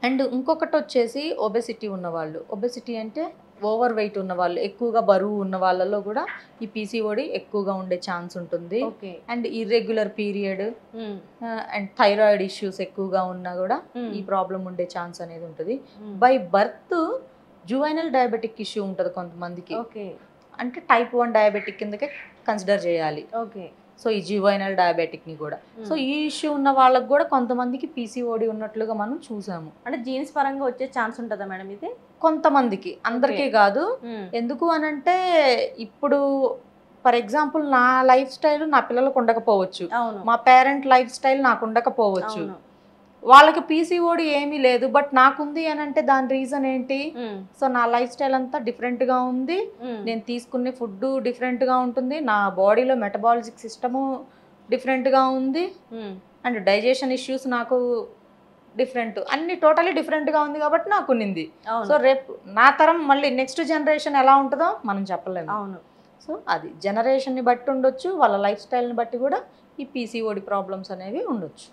And ఇంకొకటి వచ్చేసి obesity ఉన్నవాళ్ళు. ఒబెసిటీ అంటే ఓవర్ వెయిట్ ఉన్నవాళ్ళు, ఎక్కువగా బరువు ఉన్న వాళ్ళలో కూడా ఈ పీసీఓడి ఎక్కువగా ఉండే ఛాన్స్ ఉంటుంది. And irregular period and thyroid issues ఎక్కువగా ఉన్నా కూడా ఈ ప్రాబ్లం ఉండే ఛాన్స్ అనేది ఉంటుంది. By birth juvenile diabetic issue ఉంటుంది కొంతమందికి. అంటే టైప్ 1 డయాబెటిక్ కిందకే కన్సిడర్ చేయాలి. సో ఈ జువైనల్ డయాబెటిక్ ని కూడా. సో ఈ ఇష్యూ ఉన్న వాళ్ళకి కూడా కొంతమందికి పీసీఓడి ఉన్నట్లుగా మనం చూసాము. అంటే జీన్స్ పరంగా వచ్చే ఛాన్స్ ఉంటుందా మేడం ఇది? కొంతమందికి, అందరికీ కాదు. ఎందుకు అనంటే ఇప్పుడు ఫర్ ఎగ్జాంపుల్ నా లైఫ్ స్టైల్ నా పిల్లలకు ఉండకపోవచ్చు, మా పేరెంట్ లైఫ్ స్టైల్ నాకు ఉండకపోవచ్చు. వాళ్ళకి పీసీఓడి ఏమీ లేదు, బట్ నాకుంది అని అంటే దాని రీజన్ ఏంటి? సో నా లైఫ్ స్టైల్ అంతా డిఫరెంట్ గా ఉంది, నేను తీసుకునే ఫుడ్ డిఫరెంట్ గా ఉంటుంది, నా బాడీలో మెటబాలిక్ సిస్టము డిఫరెంట్ గా ఉంది, అండ్ డైజెషన్ ఇష్యూస్ నాకు డిఫరెంట్, అన్ని టోటలీ డిఫరెంట్ గా ఉంది కాబట్టి నాకు ఉన్నింది. సో రేపు నా తరం మళ్ళీ నెక్స్ట్ జనరేషన్ ఎలా ఉంటుందో మనం చెప్పలేము. సో అది జనరేషన్ ని బట్టి ఉండొచ్చు, వాళ్ళ లైఫ్ స్టైల్ ని బట్టి కూడా ఈ పీసీఓడి ప్రాబ్లమ్స్ అనేవి ఉండొచ్చు.